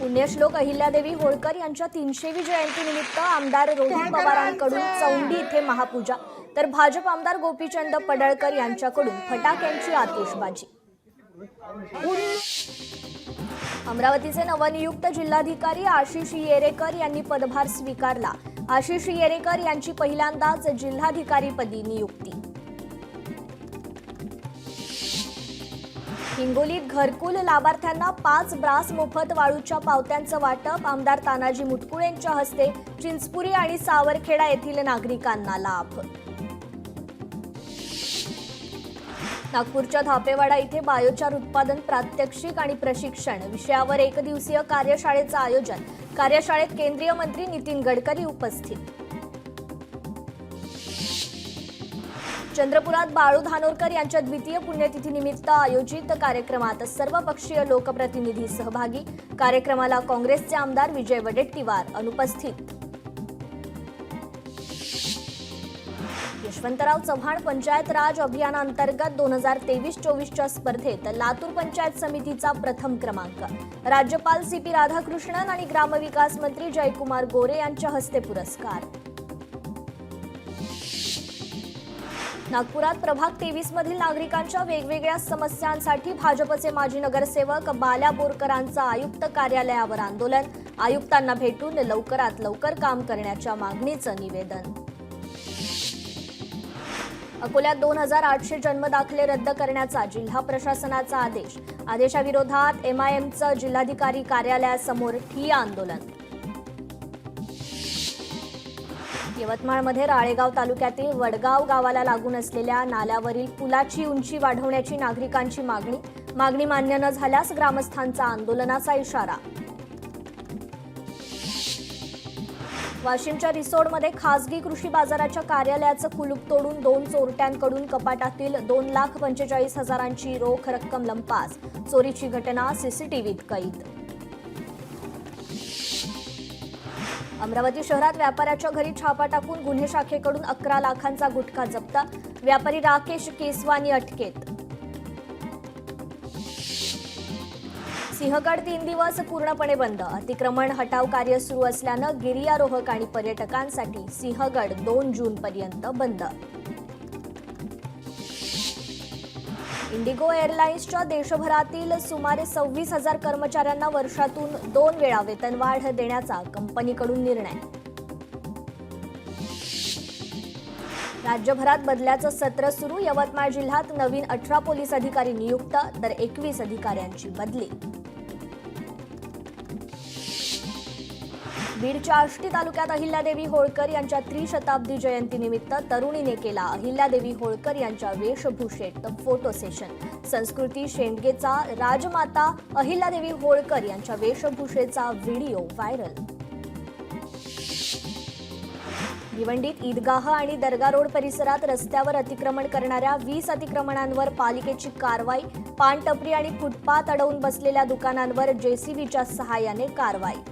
पुण्यश्लोक अहिल्यादेवी होळकर यांच्या 300वी जयंतीनिमित्त आमदार रोहित पवारांकडून चौंडी इथे महापूजा, तर भाजप आमदार गोपीचंद पडळकर यांच्याकडून फटाक्यांची आतिषबाजी। अमरावतीचे नवनियुक्त जिल्हाधिकारी आशिष येरेकर यांनी पदभार स्वीकारला। आशिष येरेकर यांची पहिल्यांदाच जिल्हाधिकारीपदी नियुक्ती। हिंगोलीत घरकुल लाभार्थ्यांना 5 ब्रास मोफत वाळूच्या पावत्यांचं वाटप, आमदार तानाजी मुटकुळे यांच्या हस्ते चिंचपुरी आणि सावरखेडा येथील नागरिकांना लाभ। नागपूरच्या धापेवाडा इथे बायोचार उत्पादन प्रात्यक्षिक आणि प्रशिक्षण विषयावर एकदिवसीय कार्यशाळेचं आयोजन। कार्यशाळेत केंद्रीय मंत्री नितीन गडकरी उपस्थित। चंद्रपुरात बाळू धानोरकर यांच्या द्वितीय पुण्यतिथीनिमित्त आयोजित कार्यक्रमात सर्वपक्षीय लोकप्रतिनिधी सहभागी। कार्यक्रमाला काँग्रेसचे आमदार विजय वडेट्टीवार अनुपस्थित। यशवंतराव चव्हाण पंचायत राज अभियानांतर्गत 2023-24च्या स्पर्धेत लातूर पंचायत समितीचा प्रथम क्रमांक। राज्यपाल CP राधाकृष्णन आणि ग्रामविकास मंत्री जयकुमार गोरे यांच्या हस्ते पुरस्कार। नागपुरात प्रभाग 23 मधील नागरिकांच्या वेगवेगळ्या समस्यांसाठी भाजपचे माजी नगरसेवक बाल्या बोरकरांचं आयुक्त कार्यालयावर आंदोलन। आयुक्तांना भेटून लवकरात लवकर काम करण्याच्या मागणीचं निवेदन। अकोल्यात 2800 जन्मदाखले रद्द करण्याचा जिल्हा प्रशासनाचा आदेश। आदेशाविरोधात MIMचं जिल्हाधिकारी कार्यालयासमोर ठिय्या आंदोलन। यवतमाळमध्ये राळेगाव तालुक्यातील वडगाव गावाला लागून असलेल्या नाल्यावरील पुलाची उंची वाढवण्याची नागरिकांची मागणी मान्य न झाल्यास ग्रामस्थांचा आंदोलनाचा इशारा। वाशिमच्या रिसोडमध्ये खासगी कृषी बाजाराच्या कार्यालयाचं कुलूप तोडून 2 चोरट्यांकडून कपाटातील 2,45,000ची रोख रक्कम लंपास। चोरीची घटना CCTVत कैद। अमरावती शहरात व्यापाऱ्याच्या घरी छापा टाकून गुन्हे शाखेकडून 11 लाखांचा गुटखा जप्त। व्यापारी राकेश केसवानी अटकेत। सिंहगड 3 दिवस पूर्णपणे बंद। अतिक्रमण हटाव कार्य सुरू असल्यानं गिर्यारोहक आणि पर्यटकांसाठी सिंहगड 2 जूनपर्यंत बंद। इंडिगो एअरलाइन्सच्या देशभरातील सुमारे 26,000 कर्मचाऱ्यांना वर्षातून 2 वेळा वेतनवाढ देण्याचा कंपनीकडून निर्णय। राज्यभरात बदल्याचं सत्र सुरू। यवतमाळ जिल्ह्यात नवीन 18 पोलीस अधिकारी नियुक्त, तर 21 अधिकाऱ्यांची बदली। बीडच्या आष्टी तालुक्यात अहिल्यादेवी होळकर यांच्या त्रिशताब्दी जयंतीनिमित्त तरुणीने केला अहिल्यादेवी होळकर यांच्या वेशभूषेत फोटो सेशन। संस्कृती शेंडगेचा राजमाता अहिल्यादेवी होळकर यांच्या वेशभूषेचा व्हिडिओ व्हायरल। भिवंडीत ईदगाह आणि दर्गा रोड परिसरात रस्त्यावर अतिक्रमण करणाऱ्या 20 अतिक्रमणांवर पालिकेची कारवाई। पानटपरी आणि फुटपाथ अडवून बसलेल्या दुकानांवर JCBच्या सहाय्याने कारवाई।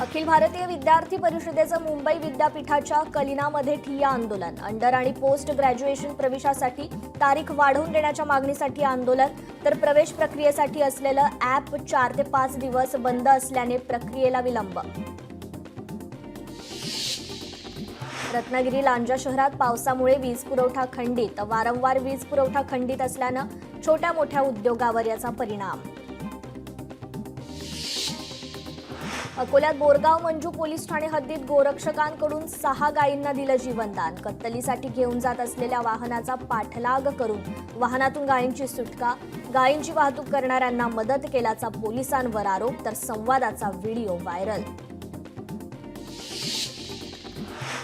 अखिल भारतीय विद्यार्थी परिषदेचं मुंबई विद्यापीठाच्या कलिनामध्ये ठिय्या आंदोलन। अंडर आणि पोस्ट ग्रॅज्युएशन प्रवेशासाठी तारीख वाढवून देण्याच्या मागणीसाठी आंदोलन, तर प्रवेश प्रक्रियेसाठी असलेलं ॲप 4 ते 5 दिवस बंद असल्याने प्रक्रियेला विलंब। रत्नागिरी लांजा शहरात पावसामुळे वीज पुरवठा खंडित। वारंवार वीज पुरवठा खंडित असल्यानं छोट्या मोठ्या उद्योगावर याचा परिणाम। अकोल्यात बोरगाव मंजू पोलीस ठाणे हद्दीत गोरक्षकांकडून 6 गायींना दिलं जीवनदान। कत्तलीसाठी घेऊन जात असलेल्या वाहनाचा पाठलाग करून वाहनातून गायींची सुटका। गायींची वाहतूक करणाऱ्यांना मदत केल्याचा पोलिसांवर आरोप, तर संवादाचा व्हिडिओ व्हायरल।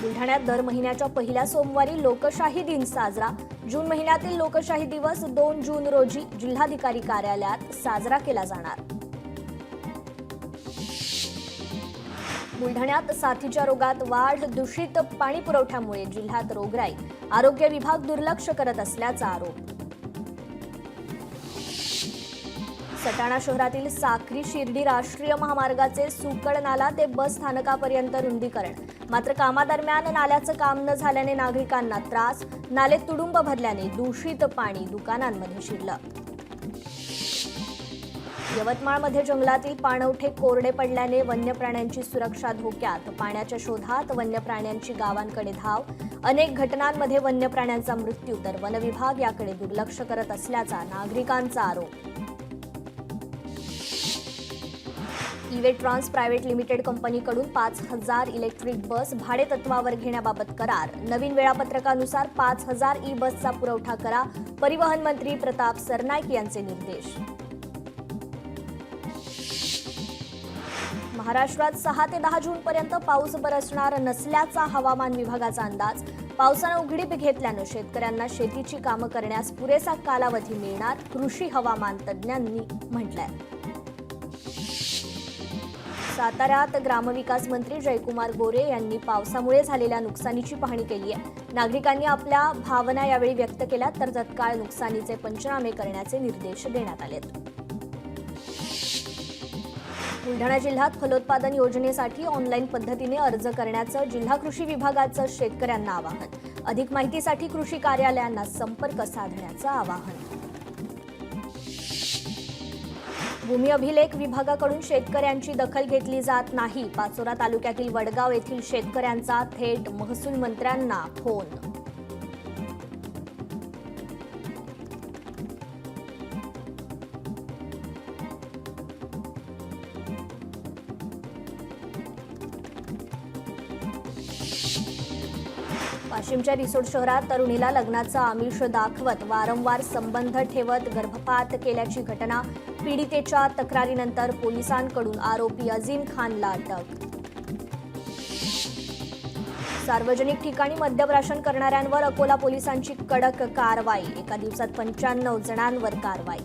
बुलढाण्यात दर महिन्याच्या पहिल्या सोमवारी लोकशाही दिन साजरा। जून महिन्यातील लोकशाही दिवस 2 जून रोजी जिल्हाधिकारी कार्यालयात साजरा केला जाणार। बुलढाण्यात साथीच्या रोगात वाढ। दूषित पाणी पुरवठ्यामुळे जिल्ह्यात रोगराई। आरोग्य विभाग दुर्लक्ष करत असल्याचा आरोप। सटाणा शहरातील साक्री शिर्डी राष्ट्रीय महामार्गाचे सुकड नाला ते बस स्थानकापर्यंत रुंदीकरण। मात्र कामादरम्यान नाल्याचं काम न झाल्याने नागरिकांना त्रास। नाले तुडुंब भरल्याने दूषित पाणी दुकानांमध्ये शिरलं। यवतमाळमध्ये जंगलातील पाणवठे कोरडे पडल्याने वन्य प्राण्यांची सुरक्षा धोक्यात. पाण्याच्या शोधात वन्य प्राण्यांची गावांकडे धाव. अनेक घटनांमध्ये वन्य प्राण्यांचा मृत्यू, तर वन विभाग याकडे दुर्लक्ष करत असल्याचा नागरिकांचा आरोप. इवे ट्रान्स प्रायव्हेट लिमिटेड कंपनीकडून 5,000 इलेक्ट्रिक बस भाडेतत्वावर घेण्याबाबत करार. नवीन वेळापत्रकानुसार 5,000 ई बसचा पुरवठा करा. परिवहन मंत्री प्रताप सरनाईक यांचे निर्देश. महाराष्ट्रात 6 ते 10 जूनपर्यंत पाऊस बरसणार नसल्याचा हवामान विभागाचा अंदाज. पावसानं उघडीप घेतल्यानं शेतकऱ्यांना शेतीची कामं करण्यास पुरेसा कालावधी मिळणार, कृषी हवामान तज्ज्ञांनी म्हटलंय. साताऱ्यात ग्रामविकास मंत्री जयकुमार गोरे यांनी पावसामुळे झालेल्या नुकसानीची पाहणी केली आहे. नागरिकांनी आपल्या भावना यावेळी व्यक्त केल्या, तर तत्काळ नुकसानीचे पंचनामे करण्याचे निर्देश देण्यात आलेत. बुलढाणा जिल्ह्यात फलोत्पादन योजनेसाठी ऑनलाईन पद्धतीने अर्ज करण्याचं जिल्हा कृषी विभागाचं शेतकऱ्यांना आवाहन. अधिक माहितीसाठी कृषी कार्यालयांना संपर्क साधण्याचं आवाहन. भूमी अभिलेख विभागाकडून शेतकऱ्यांची दखल घेतली जात नाही. पाचोरा तालुक्यातील वडगाव येथील शेतकऱ्यांचा थेट महसूल मंत्र्यांना फोन. वाशिमच्या रिसोड शहरात तरुणीला लग्नाचं आमिष दाखवत वारंवार संबंध ठेवत गर्भपात केल्याची घटना. पीडितेच्या तक्रारीनंतर पोलिसांकडून आरोपी अझीम खानला अटक. सार्वजनिक ठिकाणी मद्यप्राशन करणाऱ्यांवर अकोला पोलिसांची कडक कारवाई. एका दिवसात 95 जणांवर कारवाई.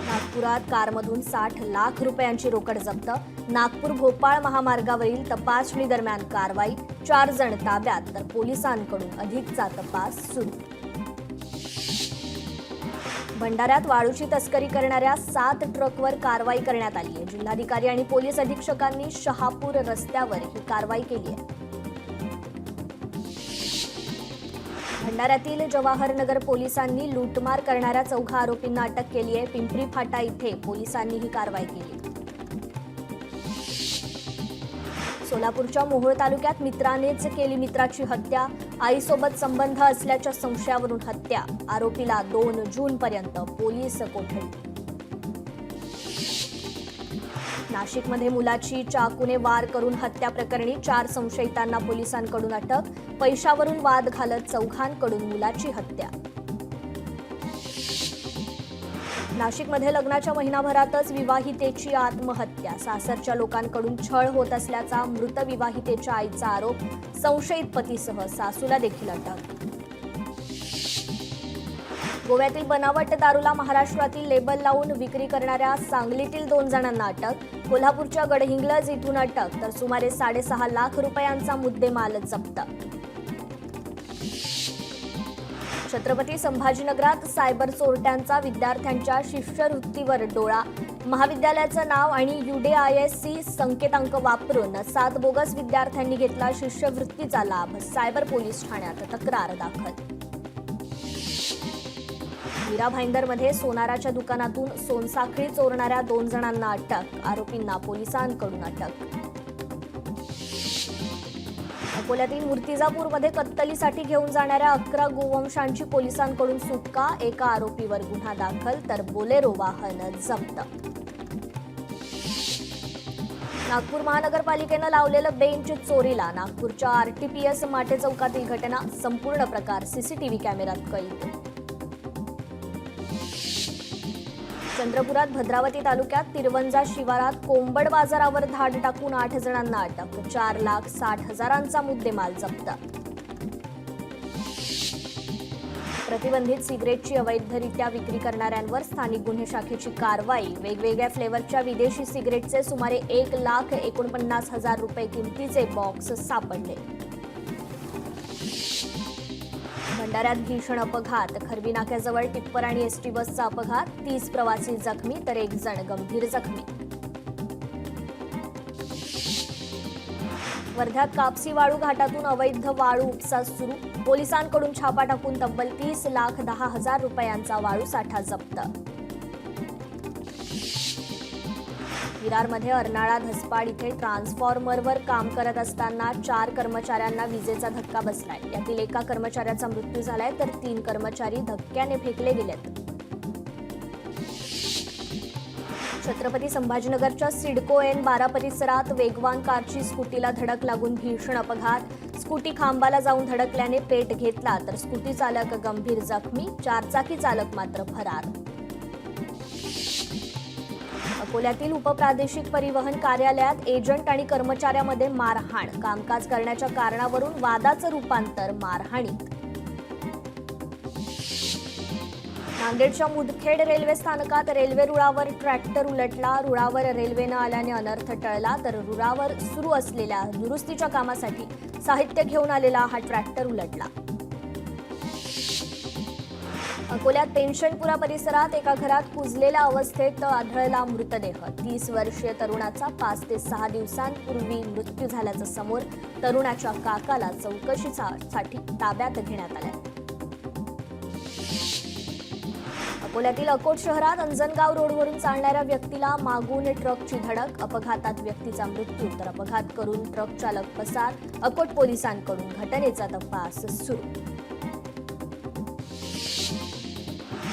नागपुरात कारमधून 60 लाख रुपयांची रोकड जप्त. नागपूर भोपाळ महामार्गावरील तपासणी दरम्यान कारवाई. 4 जण ताब्यात, तर पोलिसांकडून अधिकचा तपास सुरू. भंडाऱ्यात वाळूची तस्करी करणाऱ्या 7 ट्रकवर कारवाई करण्यात आली आहे. जिल्हाधिकारी आणि पोलीस अधीक्षकांनी शहापूर रस्त्यावर ही कारवाई केली आहे. भंडाऱ्यातील जवाहरनगर पोलिसांनी लूटमार करणाऱ्या 4 आरोपींना अटक केली आहे. पिंपरी फाटा इथे पोलिसांनी ही कारवाई केली. सोलापूरच्या मोहोळ तालुक्यात मित्रानेच केली मित्राची हत्या. आईसोबत संबंध असल्याच्या संशयावरून हत्या. आरोपीला 2 जूनपर्यंत पोलीस कोठडी. नाशिकमध्ये मुलाची चाकूने वार करून हत्या प्रकरणी 4 संशयितांना पोलिसांकडून अटक. पैशावरून वाद घालत 4घांकडून मुलाची हत्या. नाशिकमध्ये लग्नाच्या महिनाभरातच विवाहितेची आत्महत्या. सासरच्या लोकांकडून छळ होत असल्याचा मृत विवाहितेच्या आईचा आरोप. संशयित पतीसह सासूला देखील अटक. गोव्यातील बनावट दारूला महाराष्ट्रातील लेबल लावून विक्री करणाऱ्या सांगलीतील 2 जणांना अटक. कोल्हापूरच्या गडहिंग्लज इथून अटक, तर सुमारे 6.5 लाख रुपयांचा मुद्देमाल जप्त. छत्रपती संभाजीनगरात सायबर चोरट्यांचा विद्यार्थ्यांच्या शिष्यवृत्तीवर डोळा. महाविद्यालयाचं नाव आणि UDISC संकेतांक वापरून 7 बोगस विद्यार्थ्यांनी घेतला शिष्यवृत्तीचा लाभ. सायबर पोलीस ठाण्यात तक्रार दाखल. मीरा भाईंदरमध्ये सोनाराच्या दुकानातून सोनसाखळी चोरणाऱ्या 2 जणांना अटक. आरोपींना पोलिसांकडून अटक. अकोल्यातील मूर्तिजापूरमध्ये कत्तलीसाठी घेऊन जाणाऱ्या 11 गोवंशांची पोलिसांकडून सुटका. एका आरोपीवर गुन्हा दाखल, तर बोलेरो वाहन जप्त. नागपूर महानगरपालिकेनं लावलेलं बेंच चोरीला. नागपूरच्या RTPS माटे चौकातील घटना. संपूर्ण प्रकार CCTV कॅमेऱ्यात कैद. चंद्रपुरात भद्रावती तालुक्यात तिरवंजा शिवारात कोंबड बाजारावर धाड टाकून 8 जणांना अटक. 4,60,000चा मुद्देमाल जप्त. प्रतिबंधित सिगरेटची अवैधरित्या विक्री करणाऱ्यांवर स्थानिक गुन्हे शाखेची कारवाई. वेगवेगळ्या फ्लेवरच्या विदेशी सिगरेटचे सुमारे 1,49,000 रुपये किमतीचे बॉक्स सापडले. भंडाऱ्यात भीषण अपघात. खरबी नाक्याजवळ टिप्पर आणि एसटी बसचा अपघात. 30 प्रवासी जखमी, तर 1 जण गंभीर जखमी. वर्ध्यात कापसी वाळू घाटातून अवैध वाळू उपसा सुरू. पोलिसांकडून छापा टाकून तब्बल 30,10,000 रुपयांचा वाळू साठा जप्त. विरारमध्ये अर्नाळा धसपाड इथे ट्रान्सफॉर्मरवर काम करत असताना 4 कर्मचाऱ्यांना विजेचा धक्का बसलाय. यातील एका कर्मचाऱ्याचा मृत्यू झालाय तर 3 कर्मचारी धक्क्याने फेकले गेलेत. छत्रपती संभाजीनगरच्या सिडको N12 परिसरात वेगवान कारची स्कूटीला धडक लागून भीषण अपघात. स्कूटी खांबाला जाऊन धडकल्याने पेट घेतला तर स्कूटी चालक गंभीर जखमी, 4 चाकी चालक मात्र फरार. अकोल्यातील उपप्रादेशिक परिवहन कार्यालयात एजंट आणि कर्मचाऱ्यामध्ये मारहाण. कामकाज करण्याच्या कारणावरून वादाचं रूपांतर मारहाणीत. नांदेडच्या मुदखेड रेल्वे स्थानकात रेल्वे रुळावर ट्रॅक्टर उलटला. रुळावर रेल्वे न आल्याने अनर्थ टळला तर रुळावर सुरू असलेल्या दुरुस्तीच्या कामासाठी साहित्य घेऊन आलेला हा ट्रॅक्टर उलटला. अकोल्यात पेन्शनपुरा परिसरात एका घरात कुजलेल्या अवस्थेत आढळला मृतदेह. 30 वर्षीय तरुणाचा 5 ते 6 दिवसांपूर्वी मृत्यू झाल्याचं समोर. तरुणाच्या काकाला चौकशीसाठी ताब्यात घेण्यात आलंय. अकोल्यातील अकोट शहरात अंजनगाव रोडवरून चालणाऱ्या व्यक्तीला मागून ट्रकची धडक. अपघातात व्यक्तीचा मृत्यू तर अपघात करून ट्रक चालक पसार. अकोट पोलिसांकडून घटनेचा तपास सुरू.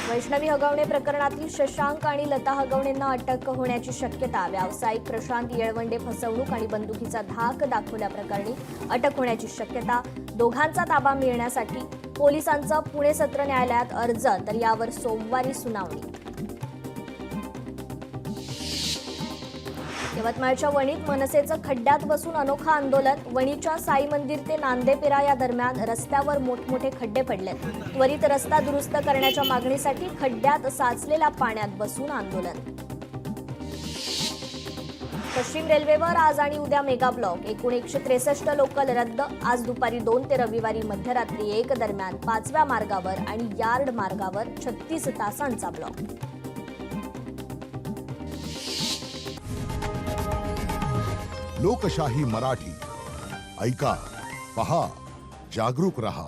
वैष्णवी हगवणे प्रकरणातील शशांक आणि लता हगवणेंना अटक होण्याची शक्यता. व्यावसायिक प्रशांत येळवंडे फसवणूक आणि बंदुकीचा धाक दाखवल्याप्रकरणी अटक होण्याची शक्यता. दोघांचा ताबा मिळण्यासाठी पोलिसांचा पुणे सत्र न्यायालयात अर्ज तर यावर सोमवारी सुनावणी. यवतमाळच्या वणीत मनसेचं खड्ड्यात बसून अनोखं आंदोलन. वणीच्या साई मंदिर ते नांदेपेरा या दरम्यान रस्त्यावर मोठमोठे खड्डे पडलेत. त्वरित रस्ता दुरुस्त करण्याच्या मागणीसाठी खड्ड्यात साचलेल्या पाण्यात बसून आंदोलन. पश्चिम रेल्वेवर आज आणि उद्या मेगा ब्लॉक. एकूण 163 लोकल रद्द. आज दुपारी 2 ते रविवारी मध्यरात्री 1 दरम्यान 5व्या मार्गावर आणि यार्ड मार्गावर 36 तासांचा ब्लॉक. लोकशाही मराठी ऐका, पहा, जागरूक रहा.